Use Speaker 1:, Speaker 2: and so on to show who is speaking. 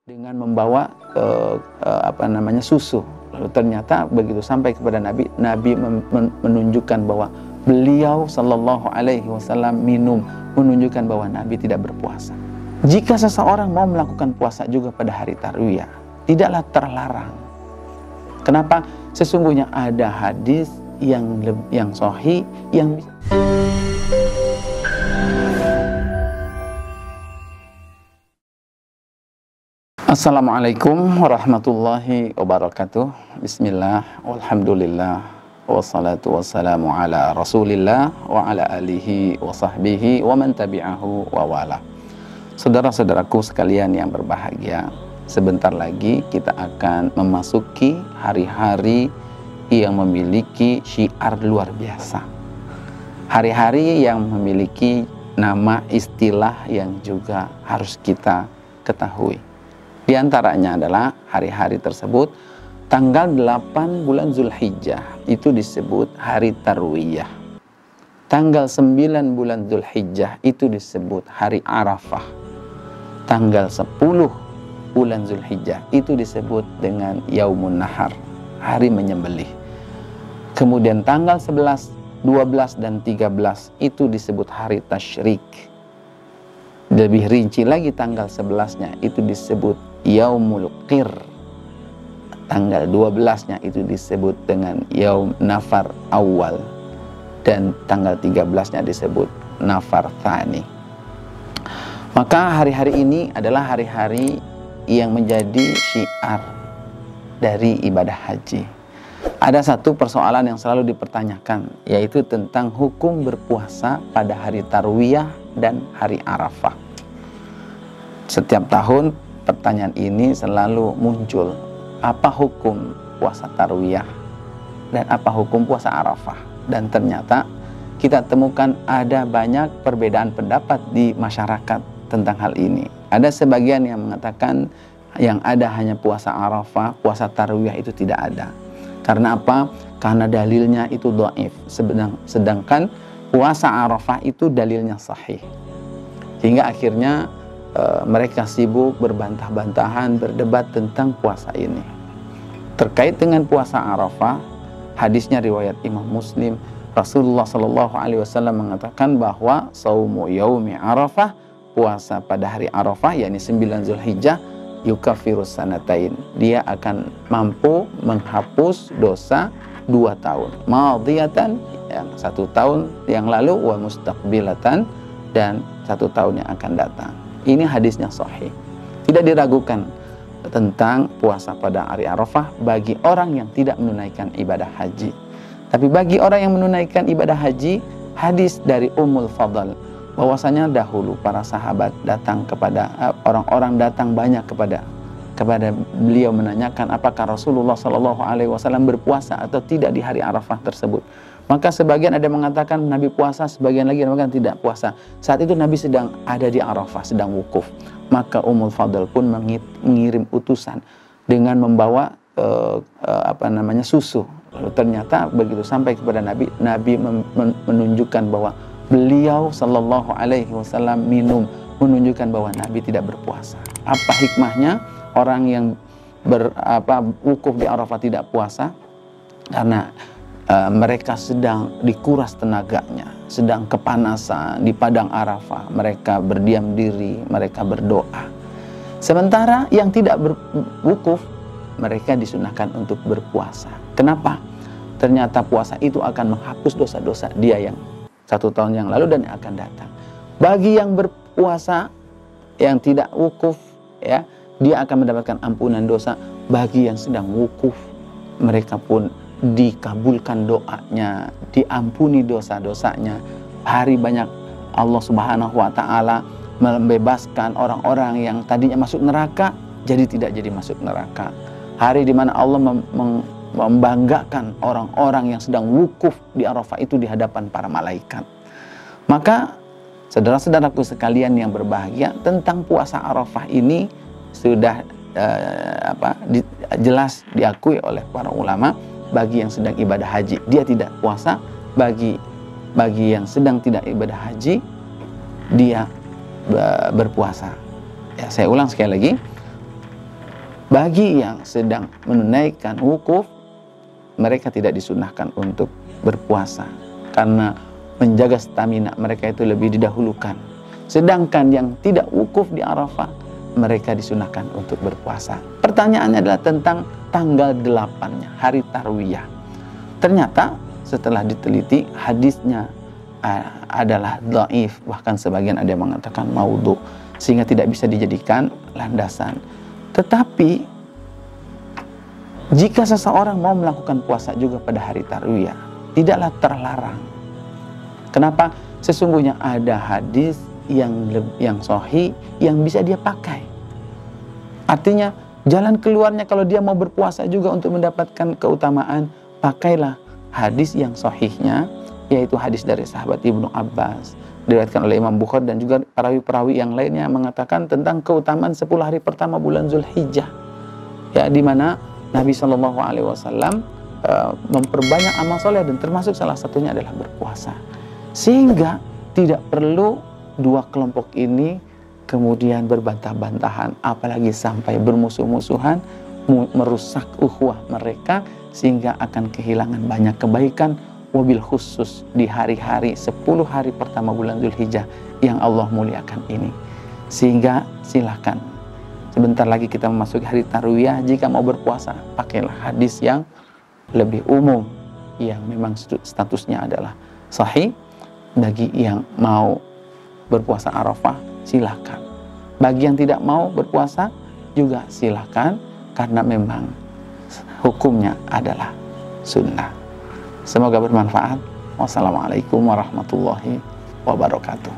Speaker 1: dengan membawa susu. Lalu ternyata begitu sampai kepada Nabi, Nabi menunjukkan bahwa beliau Shallallahu Alaihi Wasallam menunjukkan bahwa Nabi tidak berpuasa. Jika seseorang mau melakukan puasa juga pada hari Tarwiyah, tidaklah terlarang. Kenapa? Sesungguhnya ada hadis yang sahih yang Assalamualaikum warahmatullahi wabarakatuh. Bismillah, walhamdulillah, wassalatu wassalamu ala rasulillah wa ala alihi wa sahbihi wa man tabi'ahu wa wala. Saudara-saudaraku sekalian yang berbahagia, sebentar lagi kita akan memasuki hari-hari yang memiliki syiar luar biasa. Hari-hari yang memiliki nama istilah yang juga harus kita ketahui. Di antaranya adalah hari-hari tersebut, tanggal 8 bulan Zulhijjah itu disebut hari Tarwiyah. Tanggal 9 bulan Zulhijjah itu disebut hari Arafah. Tanggal 10 bulan Zulhijjah itu disebut dengan Yaumun Nahar, hari menyembelih. Kemudian tanggal 11, 12 dan 13 itu disebut hari Tasyrik. Lebih rinci lagi tanggal 11-nya itu disebut Yaumul Qir. Tanggal 12-nya itu disebut dengan Yaum Nafar Awal. Dan tanggal 13-nya disebut Nafar Thani. Maka hari-hari ini adalah hari-hari yang menjadi syiar dari ibadah haji. Ada satu persoalan yang selalu dipertanyakan, yaitu tentang hukum berpuasa pada hari Tarwiyah dan hari Arafah. Setiap tahun pertanyaan ini selalu muncul. Apa hukum puasa Tarwiyah dan apa hukum puasa Arafah? Dan ternyata kita temukan ada banyak perbedaan pendapat di masyarakat tentang hal ini. Ada sebagian yang mengatakan yang ada hanya puasa Arafah, puasa Tarwiyah itu tidak ada. Karena apa? Karena dalilnya itu dhaif. Sedangkan puasa Arafah itu dalilnya sahih. Hingga akhirnya mereka sibuk berbantah-bantahan, berdebat tentang puasa ini. Terkait dengan puasa Arafah, hadisnya riwayat Imam Muslim, Rasulullah Shallallahu Alaihi Wasallam mengatakan bahwa saumu yaumi Arafah, puasa pada hari Arafah, yakni 9 Zulhijjah, yukafirus sanatain, dia akan mampu menghapus dosa 2 tahun, madiyatan, yang 1 tahun yang lalu, wa mustaqbilatan, dan 1 tahun yang akan datang. Ini hadisnya sahih. Tidak diragukan tentang puasa pada hari Arafah bagi orang yang tidak menunaikan ibadah haji. Tapi bagi orang yang menunaikan ibadah haji, hadis dari Ummul Fadl bahwasanya dahulu para sahabat datang kepada orang-orang datang banyak kepada beliau menanyakan apakah Rasulullah Shallallahu Alaihi Wasallam berpuasa atau tidak di hari Arafah tersebut. Maka sebagian ada yang mengatakan Nabi puasa, sebagian lagi yang mengatakan tidak puasa. Saat itu Nabi sedang ada di Arafah, sedang wukuf. Maka Ummul Fadl pun mengirim utusan dengan membawa susu. Lalu ternyata begitu sampai kepada Nabi, Nabi menunjukkan bahwa beliau Shallallahu Alaihi Wasallam menunjukkan bahwa Nabi tidak berpuasa. Apa hikmahnya orang yang wukuf di Arafah tidak puasa? Karena mereka sedang dikuras tenaganya, sedang kepanasan di padang Arafah, mereka berdiam diri, mereka berdoa. Sementara yang tidak berwukuf, mereka disunahkan untuk berpuasa. Kenapa? Ternyata puasa itu akan menghapus dosa-dosa dia yang 1 tahun yang lalu dan yang akan datang. Bagi yang berpuasa, yang tidak wukuf, ya, dia akan mendapatkan ampunan dosa. Bagi yang sedang wukuf, mereka pun dikabulkan doanya, diampuni dosa-dosanya. Hari banyak Allah Subhanahu wa Ta'ala membebaskan orang-orang yang tadinya masuk neraka jadi tidak jadi masuk neraka. Hari di mana Allah membanggakan orang-orang yang sedang wukuf di Arafah itu di hadapan para malaikat. Maka saudara-saudaraku sekalian yang berbahagia, tentang puasa Arafah ini sudah jelas diakui oleh para ulama. Bagi yang sedang ibadah haji, dia tidak puasa. Bagi yang sedang tidak ibadah haji, dia berpuasa. Ya, saya ulang sekali lagi. Bagi yang sedang menunaikan wukuf, mereka tidak disunahkan untuk berpuasa karena menjaga stamina mereka itu lebih didahulukan. Sedangkan yang tidak wukuf di Arafah, mereka disunahkan untuk berpuasa. Pertanyaannya adalah tentang tanggal 8-nya, hari Tarwiyah. Ternyata setelah diteliti hadisnya adalah dhaif, bahkan sebagian ada yang mengatakan maudhu, sehingga tidak bisa dijadikan landasan. Tetapi jika seseorang mau melakukan puasa juga pada hari Tarwiyah, tidaklah terlarang. Kenapa? Sesungguhnya ada hadis yang sahih yang bisa dia pakai. Artinya jalan keluarnya kalau dia mau berpuasa juga untuk mendapatkan keutamaan, pakailah hadis yang sahihnya, yaitu hadis dari sahabat Ibnu Abbas, diriwayatkan oleh Imam Bukhari dan juga perawi-perawi yang lainnya, mengatakan tentang keutamaan 10 hari pertama bulan Zulhijjah, ya, di mana Nabi SAW memperbanyak amal soleh dan termasuk salah satunya adalah berpuasa. Sehingga tidak perlu dua kelompok ini kemudian berbantah-bantahan, apalagi sampai bermusuh-musuhan, merusak ukhuwah mereka, sehingga akan kehilangan banyak kebaikan, wabil khusus di hari-hari 10 hari pertama bulan Zulhijjah yang Allah muliakan ini. Sehingga silakan, sebentar lagi kita memasuki hari Tarwiyah, jika mau berpuasa, pakailah hadis yang lebih umum, yang memang statusnya adalah sahih. Bagi yang mau berpuasa Arafah, silakan. Bagi yang tidak mau berpuasa juga silakan, karena memang hukumnya adalah sunnah. Semoga bermanfaat. Wassalamualaikum warahmatullahi wabarakatuh.